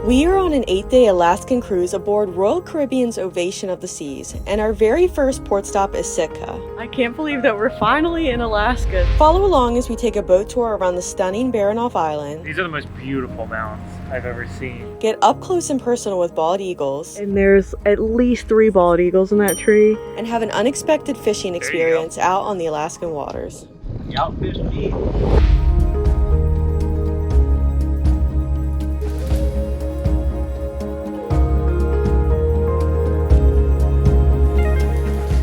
We are on an 8-day Alaskan cruise aboard Royal Caribbean's Ovation of the Seas, and our very first port stop is Sitka. I can't believe that we're finally in Alaska. Follow along as we take a boat tour around the stunning Baranof Island. These are the most beautiful mountains I've ever seen. Get up close and personal with bald eagles. And there's at least 3 bald eagles in that tree. And have an unexpected fishing experience out on the Alaskan waters. You outfish me.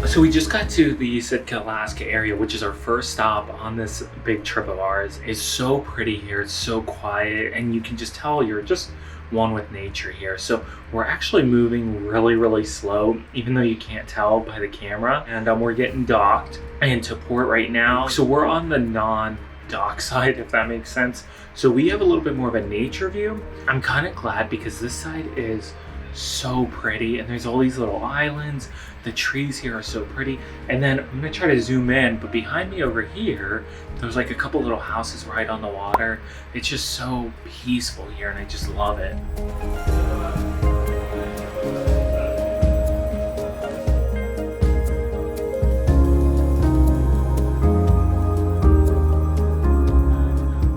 So we just got to the Sitka, Alaska area, which is our first stop on this big trip of ours. It's so pretty here, it's so quiet, and you can just tell you're just one with nature here. So we're actually moving really, really slow, even though you can't tell by the camera. And we're getting docked into port right now. So we're on the non-dock side, if that makes sense. So we have a little bit more of a nature view. I'm kind of glad because this side is so pretty and there's all these little islands. The trees here are so pretty. And then I'm gonna try to zoom in, but behind me over here, there's like a couple little houses right on the water. It's just so peaceful here and I just love it.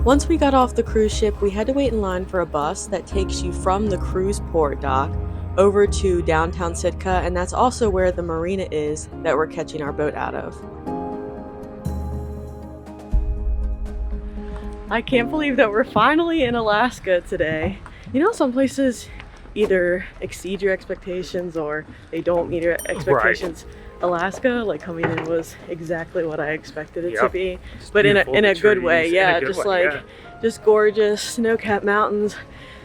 Once we got off the cruise ship, we had to wait in line for a bus that takes you from the cruise port dock over to downtown Sitka, and that's also where the marina is that we're catching our boat out of. I can't believe that we're finally in Alaska today. You know, some places either exceed your expectations or they don't meet your expectations. Right. Alaska, like coming in, was exactly what I expected it to be, but in a good way. Yeah, just gorgeous snow-capped mountains,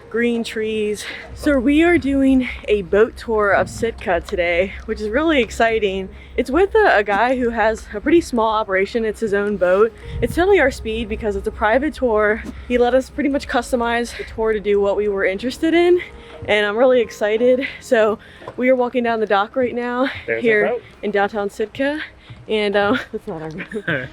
green trees. So we are doing a boat tour of Sitka today, which is really exciting. It's with a guy who has a pretty small operation. It's his own boat. It's totally our speed because it's a private tour. He let us pretty much customize the tour to do what we were interested in, and I'm really excited. So we are walking down the dock right now. There's here in downtown Sitka, and that's not our boat.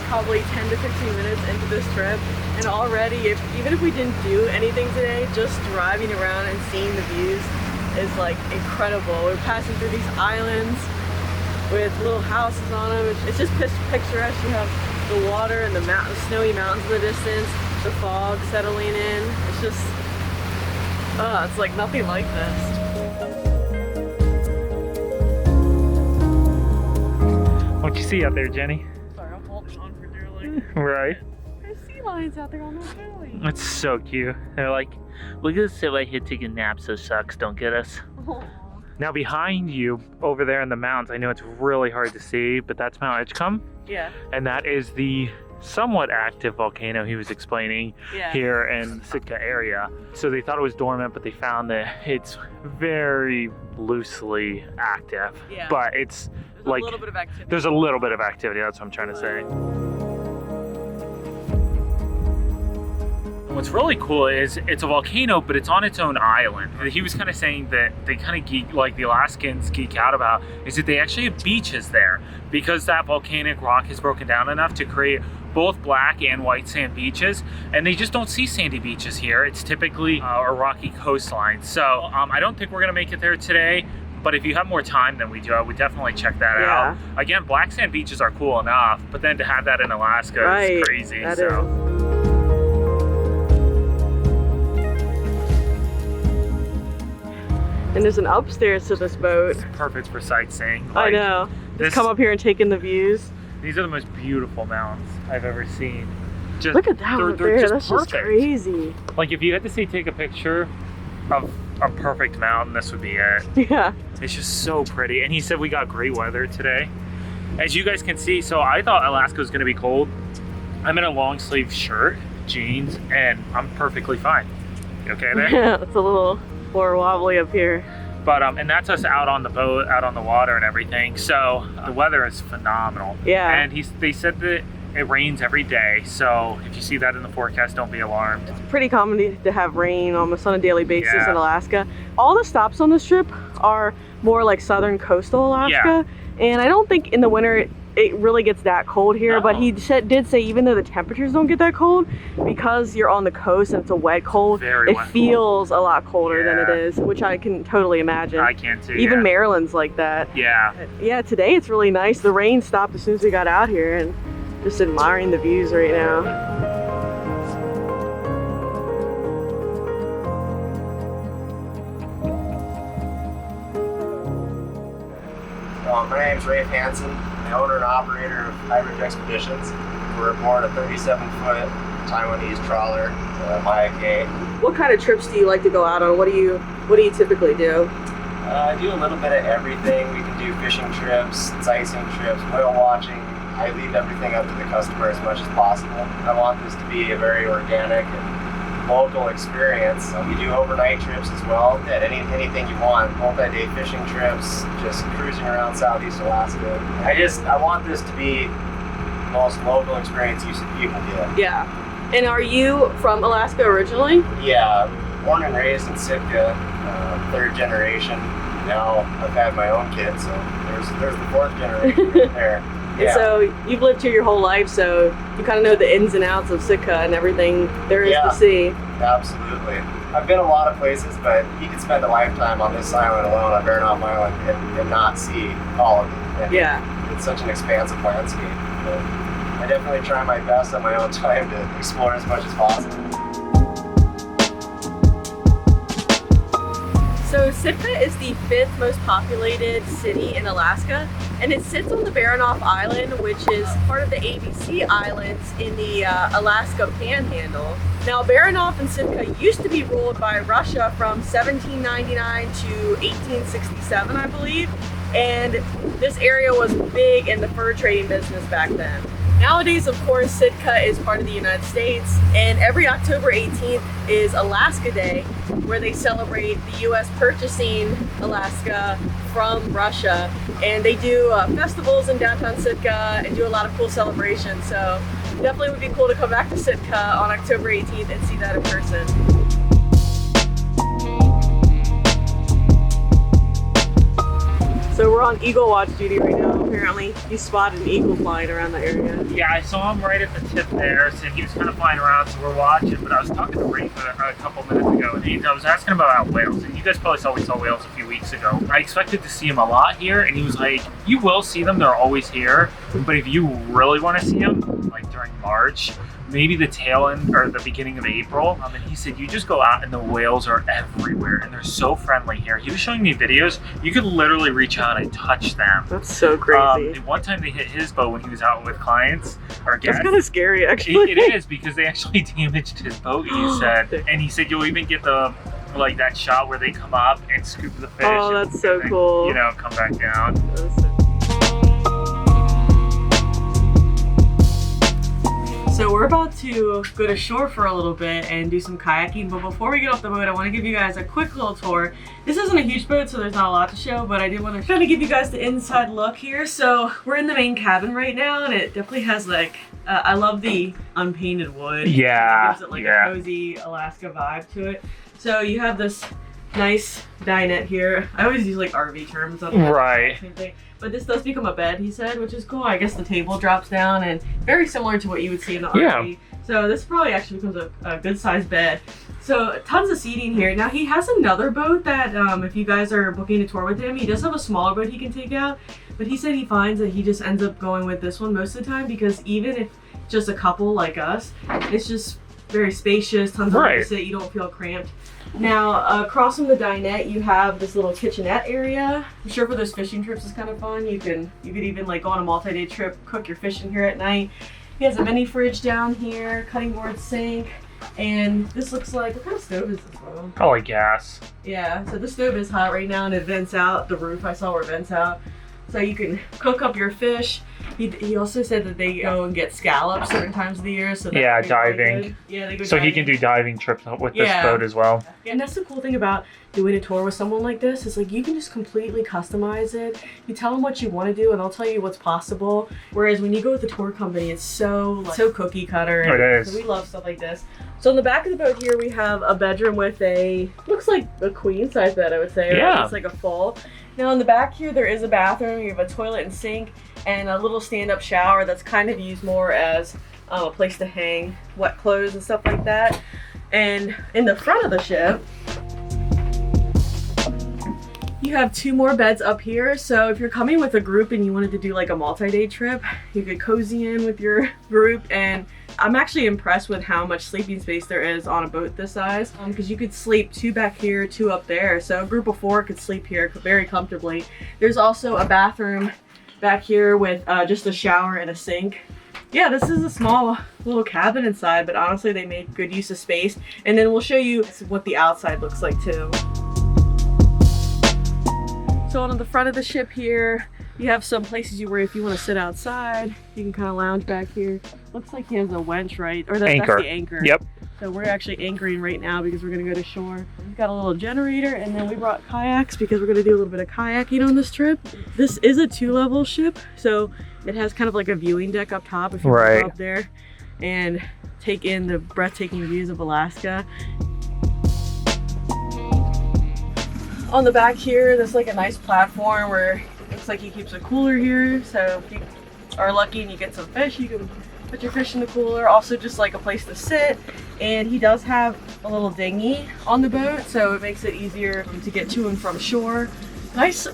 Probably 10 to 15 minutes into this trip, and already, even if we didn't do anything today, just driving around and seeing the views is like incredible. We're passing through these islands with little houses on them. It's just picturesque. You have the water and the snowy mountains in the distance, the fog settling in. It's just, it's like nothing like this. What you see out there, Jenny? Right. There's sea lions out there on the belly. It's so cute. They're like, look at us sit right here taking naps, so sucks, don't get us. Aww. Now behind you, over there in the mountains, I know it's really hard to see, but that's Mount Edgecumbe. Yeah. And that is the somewhat active volcano he was explaining here in the Sitka area. So they thought it was dormant, but they found that it's very loosely active. Yeah. But it's like, a little bit of activity. There's a little bit of activity, that's what I'm trying to say. What's really cool is it's a volcano, but it's on its own island. He was kind of saying that they kind of geek, like the Alaskans geek out about, is that they actually have beaches there because that volcanic rock has broken down enough to create both black and white sand beaches, and they just don't see sandy beaches here. It's typically a rocky coastline. So I don't think we're gonna make it there today, but if you have more time than we do, I would definitely check that out. Again, black sand beaches are cool enough, but then to have that in Alaska is crazy. That is. And there's an upstairs to this boat. It's perfect for sightseeing. Like, I know. Just come up here and take in the views. These are the most beautiful mountains I've ever seen. Just, look at that one there. That's just crazy. Like if you had to say take a picture of a perfect mountain, this would be it. Yeah. It's just so pretty. And he said we got great weather today. As you guys can see, so I thought Alaska was going to be cold. I'm in a long sleeve shirt, jeans, and I'm perfectly fine. You okay there? Yeah, it's a little more wobbly up here. But and that's us out on the boat, out on the water and everything. So the weather is phenomenal. Yeah. And they said that it rains every day. So if you see that in the forecast, don't be alarmed. It's pretty common to have rain almost on a daily basis in Alaska. All the stops on this trip are more like southern coastal Alaska. And I don't think in the winter it really gets that cold here, but he did say even though the temperatures don't get that cold, because you're on the coast and it's a wet cold, it feels a lot colder than it is, which I can totally imagine. I can too. Even Maryland's like that. Yeah, today it's really nice. The rain stopped as soon as we got out here, and just admiring the views right now. My name's Rafe, the owner and operator of Hybrid Expeditions. We're aboard a 37-foot Taiwanese trawler, Kayaking. What kind of trips do you like to go out on? What do you typically do? I do a little bit of everything. We can do fishing trips, sightseeing trips, whale watching. I leave everything up to the customer as much as possible. I want this to be a very organic and local experience. We do overnight trips as well. Anything you want, multi-day fishing trips, just cruising around Southeast Alaska. I want this to be the most local experience you can get. Yeah. And are you from Alaska originally? Yeah, born and raised in Sitka, third generation. Now I've had my own kids, so there's the fourth generation right there. And so you've lived here your whole life, so you kind of know the ins and outs of Sitka and everything there is to see. Absolutely. I've been a lot of places, but you could spend a lifetime on this island alone, on Baranof Island, and not see all of it. And it's such an expansive landscape. But I definitely try my best on my own time to explore as much as possible. So Sitka is the 5th most populated city in Alaska, and it sits on the Baranof Island, which is part of the ABC Islands in the Alaska Panhandle. Now, Baranof and Sitka used to be ruled by Russia from 1799 to 1867, I believe, and this area was big in the fur trading business back then. Nowadays, of course, Sitka is part of the United States, and every October 18th is Alaska Day, where they celebrate the U.S. purchasing Alaska from Russia, and they do festivals in downtown Sitka and do a lot of cool celebrations. So definitely would be cool to come back to Sitka on October 18th and see that in person. So we're on eagle watch duty right now. Apparently, you spotted an eagle flying around the area. Yeah, I saw him right at the tip there, so he was kind of flying around, so we're watching. But I was talking to Rafe a couple minutes ago, and I was asking about whales. And you guys probably saw we saw whales a few weeks ago. I expected to see them a lot here, and he was like, "You will see them; they're always here. But if you really want to see them, like during March, maybe the tail end or the beginning of April." And he said, "You just go out, and the whales are everywhere, and they're so friendly here." He was showing me videos. You could literally reach out and touch them. That's so crazy. One time they hit his boat when he was out with clients or guests. That's kind of scary, actually. It is, because they actually damaged his boat, he said. And he said you'll even get like that shot where they come up and scoop the fish. Oh, that's so cool. You know, come back down. So we're about to go to shore for a little bit and do some kayaking, but before we get off the boat, I want to give you guys a quick little tour. This isn't a huge boat, so there's not a lot to show, but I did want to kind of give you guys the inside look here. So we're in the main cabin right now, and it definitely has like, I love the unpainted wood. Yeah. It gives it like a cozy Alaska vibe to it. So you have this nice dinette here. I always use like RV terms on the same thing. But this does become a bed, he said, which is cool. I guess the table drops down and very similar to what you would see in the RV. So this probably actually becomes a good sized bed. So tons of seating here. Now he has another boat that if you guys are booking a tour with him, he does have a smaller boat he can take out. But he said he finds that he just ends up going with this one most of the time, because even if just a couple like us, it's just very spacious, tons of room to sit, you don't feel cramped. Now, across from the dinette, you have this little kitchenette area. I'm sure for those fishing trips it's kind of fun. You could even like go on a multi-day trip, cook your fish in here at night. He has a mini fridge down here, cutting board sink, and this looks like, what kind of stove is this one? Probably gas. Yeah, so the stove is hot right now and it vents out the roof. I saw where it vents out. so you can cook up your fish. He also said that they go and get scallops certain times of the year. So Yeah, that's diving. Really good. Yeah, they go So diving. he can do diving trips with this boat as well. And that's the cool thing about doing a tour with someone like this is like you can just completely customize it. You tell them what you want to do and they'll tell you what's possible. Whereas when you go with a tour company, it's so cookie cutter. It is. So we love stuff like this. So in the back of the boat here, we have a bedroom with looks like a queen size bed, I would say. Yeah. Or it's like a full. Now in the back here, there is a bathroom. You have a toilet and sink and a little stand-up shower that's kind of used more as a place to hang wet clothes and stuff like that. And in the front of the ship, you have 2 more beds up here. So if you're coming with a group and you wanted to do like a multi-day trip, you could cozy in with your group. And I'm actually impressed with how much sleeping space there is on a boat this size, because you could sleep 2 back here, 2 up there. So a group of 4 could sleep here very comfortably. There's also a bathroom back here with just a shower and a sink. Yeah, this is a small little cabin inside, but honestly they made good use of space. And then we'll show you what the outside looks like too. So on the front of the ship here, you have some places where if you want to sit outside, you can kind of lounge back here. Looks like he has a wench, right? Or that's the anchor. Yep. So we're actually anchoring right now because we're going to go to shore. We've got a little generator, and then we brought kayaks because we're going to do a little bit of kayaking on this trip. This is a 2-level ship, so it has kind of like a viewing deck up top if you go up there and take in the breathtaking views of Alaska. On the back here, there's like a nice platform where it looks like he keeps a cooler here. So if you are lucky and you get some fish, you can put your fish in the cooler. Also just like a place to sit. And he does have a little dinghy on the boat, so it makes it easier to get to and from shore. Nice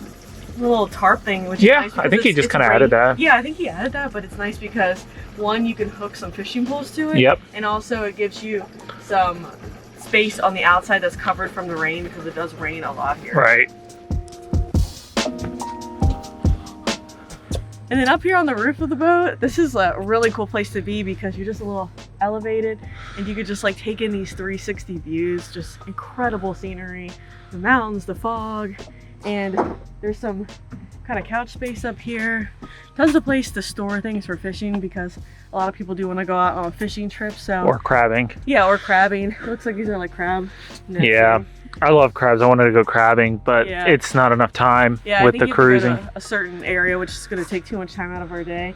little tarp thing, which is nice. I think he just kind of added that. Yeah, I think he added that, but it's nice because one, you can hook some fishing poles to it. Yep. And also it gives you some space on the outside that's covered from the rain because it does rain a lot here. Right. And then up here on the roof of the boat, this is a really cool place to be because you're just a little elevated and you could just like take in these 360 views, just incredible scenery, the mountains, the fog, and there's some kind of couch space up here. Tons of place to store things for fishing because a lot of people do want to go out on a fishing trip. So Or crabbing. Yeah, or crabbing. It looks like these are like crab nets. Yeah. I love crabs. I wanted to go crabbing, but it's not enough time with the cruising. I think you have to go to a certain area, which is going to take too much time out of our day.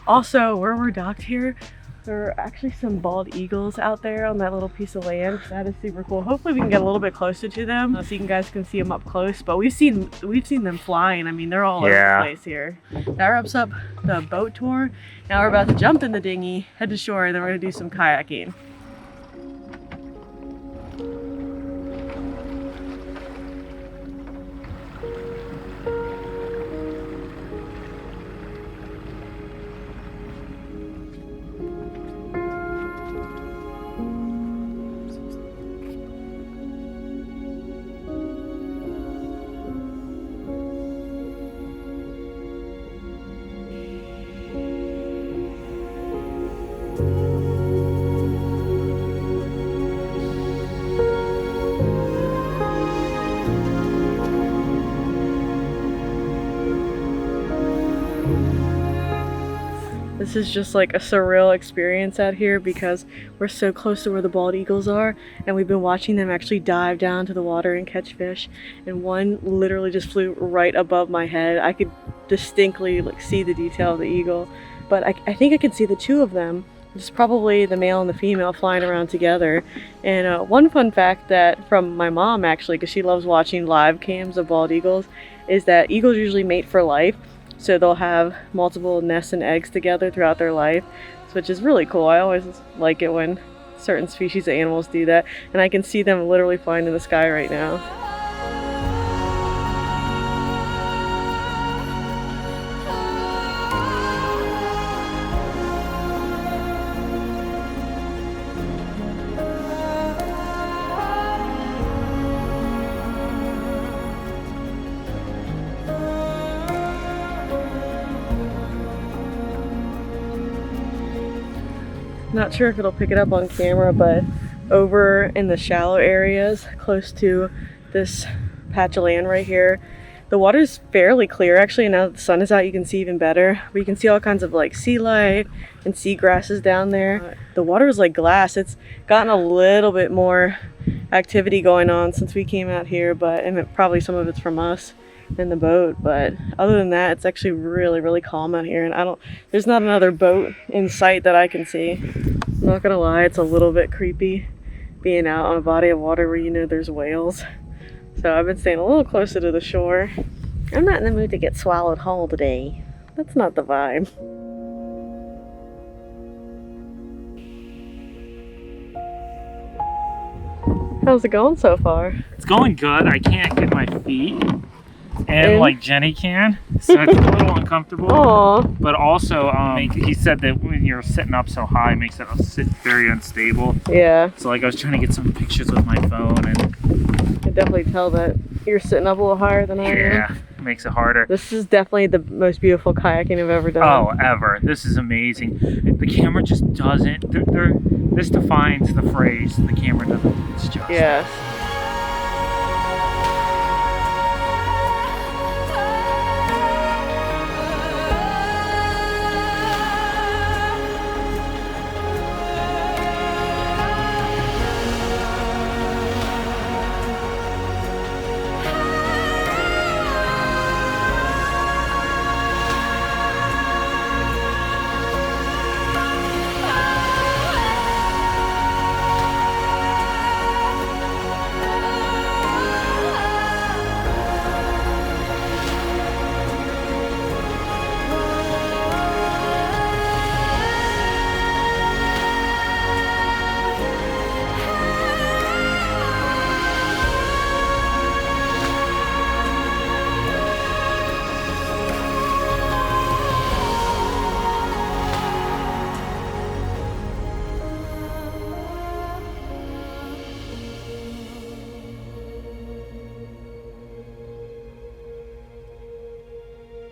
Also, where we're docked here, there are actually some bald eagles out there on that little piece of land. That is super cool. Hopefully we can get a little bit closer to them so you guys can see them up close. But we've seen them flying. I mean, they're all over the place here. That wraps up the boat tour. Now we're about to jump in the dinghy, head to shore, and then we're going to do some kayaking. This is just like a surreal experience out here because we're so close to where the bald eagles are, and we've been watching them actually dive down to the water and catch fish, and one literally just flew right above my head. I could distinctly like see the detail of the eagle, but I think I can see the 2 of them. It's probably the male and the female flying around together. And one fun fact that from my mom actually, because she loves watching live cams of bald eagles, is that eagles usually mate for life. So they'll have multiple nests and eggs together throughout their life, which is really cool. I always like it when certain species of animals do that. And I can see them literally flying in the sky right now. Not sure if it'll pick it up on camera, but over in the shallow areas close to this patch of land right here, The water's fairly clear actually, and now that the sun is out you can see even better. But you can see all kinds of like sea life and sea grasses down there. The water is like glass. It's gotten a little bit more activity going on since we came out here, and probably some of it's from us in the boat, but other than that it's actually really calm out here, and there's not another boat in sight that I can see. I'm not gonna lie, it's a little bit creepy being out on a body of water where you know there's whales. So I've been staying a little closer to the shore. I'm not in the mood to get swallowed whole today. That's not the vibe. How's it going so far? It's going good. I can't get my feet in like Jenny can, so it's a little uncomfortable. Aww. But also, he said that when you're sitting up so high, it makes it sit very unstable. Yeah. So like I was trying to get some pictures with my phone, and I can definitely tell that you're sitting up a little higher than I am. yeah, it makes it harder. This is definitely the most beautiful kayaking I've ever done. Oh, ever. This is amazing. The camera just doesn't. This defines the phrase. The camera doesn't. It's just. Yes.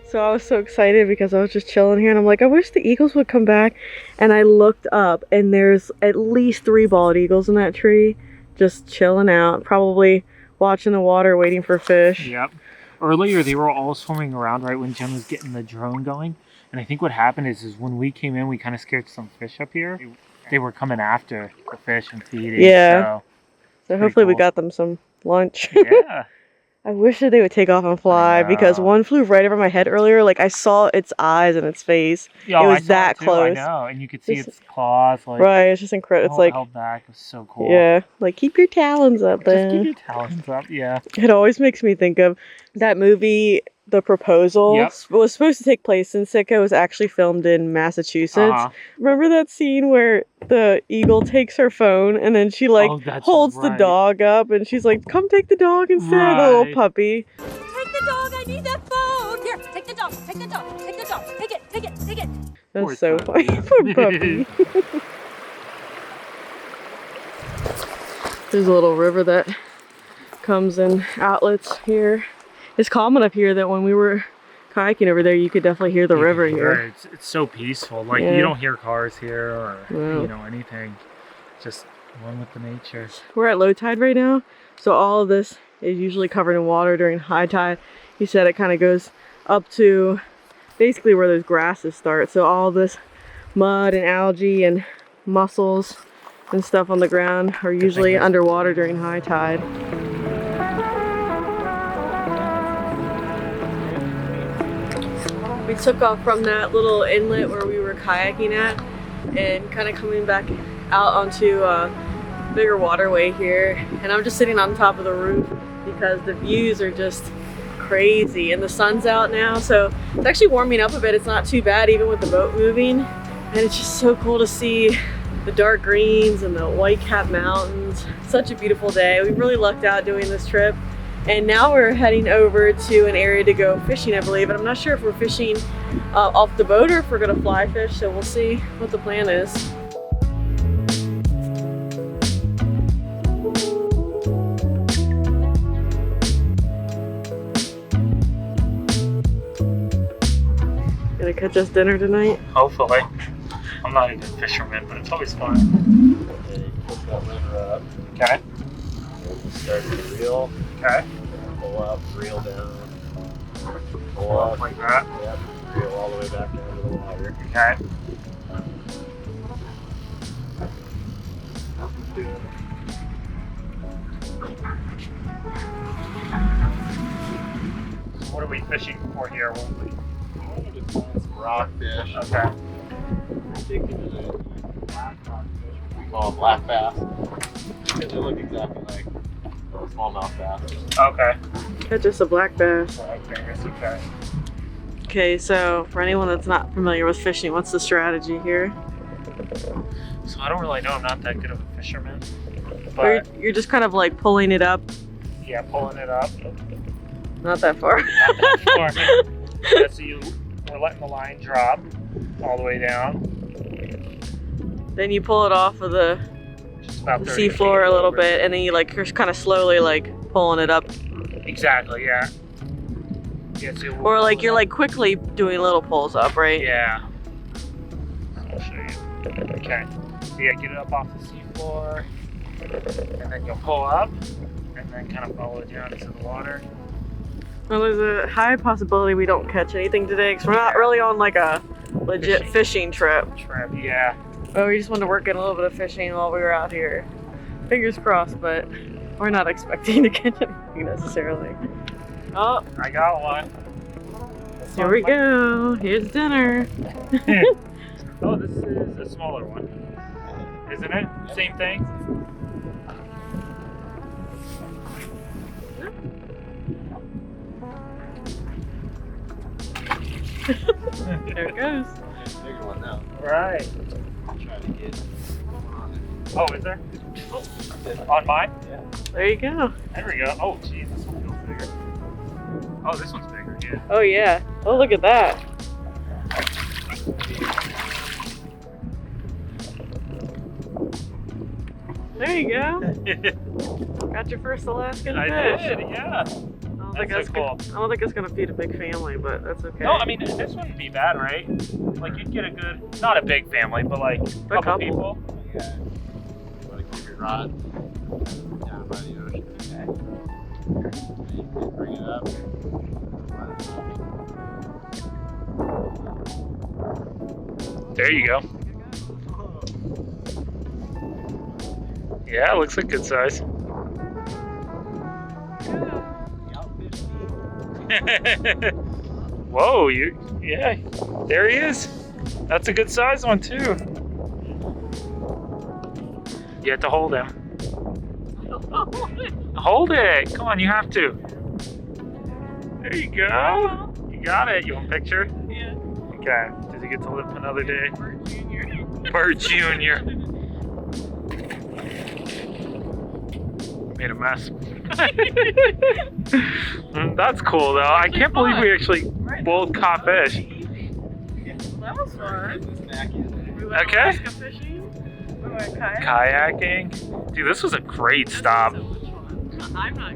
So I was so excited because I was just chilling here and I'm like, I wish the eagles would come back. And I looked up and there's at least 3 bald eagles in that tree just chilling out, probably watching the water, waiting for fish. Yep. Earlier they were all swimming around right when Jen was getting the drone going. And I think what happened is when we came in, we kind of scared some fish up here. They were coming after the fish and feeding. Yeah. So hopefully we cool. got them some lunch. Yeah. I wish that they would take off and fly because one flew right over my head earlier. Like I saw its eyes and its face. Yo, it was that too, close. I know, and you could see its claws. Like, right, it's just incredible. It's like held back. It was so cool. Yeah, like keep your talons up there. Just keep your talons up. Yeah. It always makes me think of that movie, The Proposal. Yep. Was supposed to take place in Sitka. It was actually filmed in Massachusetts. Remember that scene where the eagle takes her phone and then she like holds the dog up and she's like, come take the dog instead, the little puppy. Take the dog, I need that phone. Here, take the dog, take the dog, take the dog, take it, take it, take it. That's so funny. Poor puppy. There's a little river that comes in outlets here. It's calm enough here that when we were kayaking over there, you could definitely hear the river here. It's so peaceful. Like you don't hear cars here or you know anything. Just one with the nature. We're at low tide right now, so all of this is usually covered in water during high tide. He said it kind of goes up to basically where those grasses start. So all this mud and algae and mussels and stuff on the ground are usually underwater during high tide. We took off from that little inlet where we were kayaking at and kind of coming back out onto a bigger waterway here. And I'm just sitting on top of the roof because the views are just crazy and the sun's out now. So it's actually warming up a bit. It's not too bad even with the boat moving. And it's just so cool to see the dark greens and the white-capped mountains. Such a beautiful day. We really lucked out doing this trip. And now we're heading over to an area to go fishing, I believe. And I'm not sure if we're fishing off the boat or if we're gonna fly fish. So we'll see what the plan is. Gonna catch us dinner tonight? Hopefully. I'm not a good fisherman, but it's always fun. Okay, push that river up. Okay. We'll start to reel. Okay. Pull up, reel down. Pull up. Like that. Yep. Reel all the way back down to the water. Okay. So what are we fishing for here? Just find some rockfish. Okay. We call them black bass. Because they look exactly like smallmouth bass. Okay. That's just a black bass. Okay. Okay, so for anyone that's not familiar with fishing, what's the strategy here? So I don't really know. I'm not that good of a fisherman. Or But you're just kind of like pulling it up, yeah, pulling it up. not that far. Not that far. Yeah, so we're letting the line drop all the way down. Then you pull it off of the Just about 30 feet seafloor a little over. bit, and then you're kind of slowly like pulling it up, Exactly, yeah. Yeah, so we'll or like pull it you're up. like quickly doing little pulls up, right? Yeah. I'll show you. Okay. So yeah, get it up off the seafloor, and then you'll pull up, and then kind of follow it down into the water. Well, there's a high possibility we don't catch anything today because we're not really on like a legit fishing trip. Yeah. But we just wanted to work in a little bit of fishing while we were out here. Fingers crossed, but we're not expecting to catch anything necessarily. Oh, I got one. here we go. Here's dinner. Oh, this is a smaller one. Isn't it? Same thing? There it goes. There's a bigger one now. Right. I'll try to get on it. Oh, is there? On mine? Yeah. There you go. There we go. Oh, geez, this one feels bigger. Oh, this one's bigger, yeah. Oh yeah. Oh, look at that. There you go. Got your first Alaskan I fish. did, yeah. That's so cool. I don't think it's gonna feed a big family, but that's okay. No, I mean, this wouldn't be bad, right? Like, you'd get a good, not a big family, but like a couple people. Yeah. You want to keep your rod down by the ocean. Okay. And you can bring it up. There you go. Yeah, it looks like good size. Whoa, yeah, there he is. That's a good size one too. You have to hold him. Hold it, come on, you have to. There you go. You got it, you want a picture? Yeah. Okay, does he get to live another day? Bird Junior. Bird Junior. Made a mess. That's cool though. I can't believe we actually both caught fish. That was fun. We went Okay. Alaska fishing. We went kayaking. Dude, this was a great stop. I'm not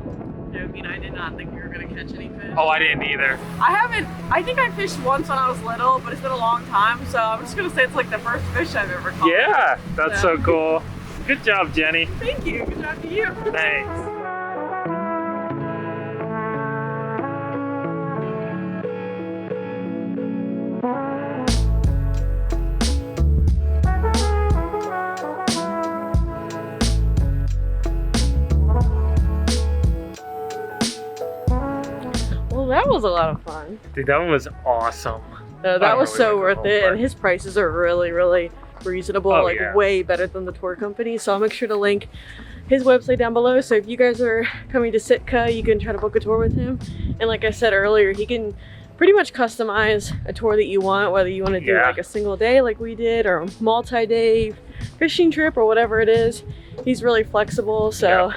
joking. I did not think we were gonna catch any fish. Oh, I didn't either. I think I fished once when I was little, but it's been a long time, so I'm just gonna say it's like the first fish I've ever caught. Yeah, that's so cool. Good job, Jenny. Thank you. Good job to you. Thanks. Well, that was a lot of fun. Dude, that was awesome. That was really so like the worth whole it, part. and his prices are really, really reasonable, Oh, like yeah. way better than the tour company. So I'll make sure to link his website down below. So if you guys are coming to Sitka, you can try to book a tour with him. And like I said earlier, he can pretty much customize a tour that you want, whether you want to do Yeah. like a single day like we did, or a multi-day fishing trip, or whatever it is. He's really flexible. So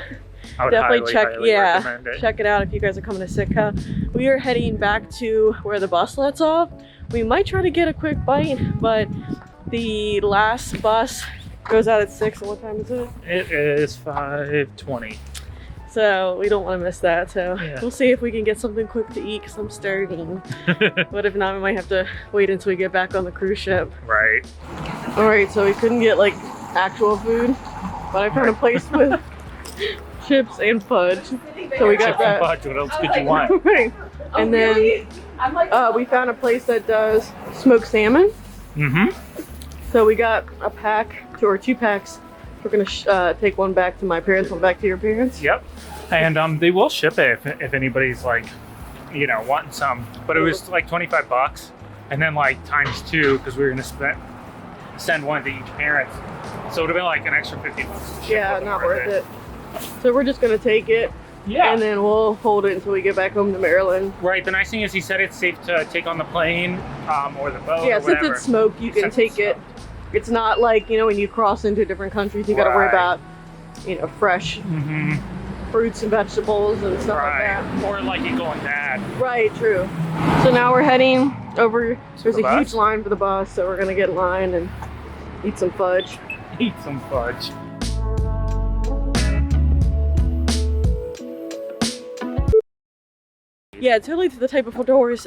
I would definitely highly recommend it. check it out if you guys are coming to Sitka. We are heading back to where the bus lets off. We might try to get a quick bite, but the last bus goes out at 6. And what time is it? It is 5:20. So we don't want to miss that. So Yeah. we'll see if we can get something quick to eat because I'm starving. But if not, we might have to wait until we get back on the cruise ship. Right. All right, so we couldn't get like actual food, but I found a place with chips and fudge. So we got Chips and that. fudge, what else could you want? Right. And then we found a place that does smoked salmon. So we got a pack, two packs. We're gonna take one back to my parents, one back to your parents. Yep. And they will ship it if anybody's like, you know, wanting some. But it was like 25 bucks, and then like times 2 because we were gonna send one to each parent. So it would have been like an extra 50 bucks. Yeah, not worth it. So we're just gonna take it. Yeah. And then we'll hold it until we get back home to Maryland. Right. The nice thing is he said it's safe to take on the plane or the boat. Yeah, or since whatever. it's smoked, you can take it. It's not like, you know, when you cross into different countries, you got to worry about, you know, fresh fruits and vegetables and stuff like that. Or like it going bad. Right, true. So now we're heading over. There's the a huge bus? line for the bus, so we're gonna get in line and eat some fudge. Eat some fudge. Yeah, it's totally the type of doors.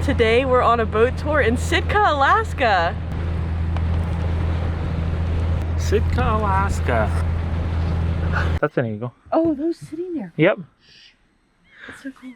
Today we're on a boat tour in Sitka, Alaska. Sitka, Alaska. That's an eagle. Oh, those sitting there. Yep. That's so cool.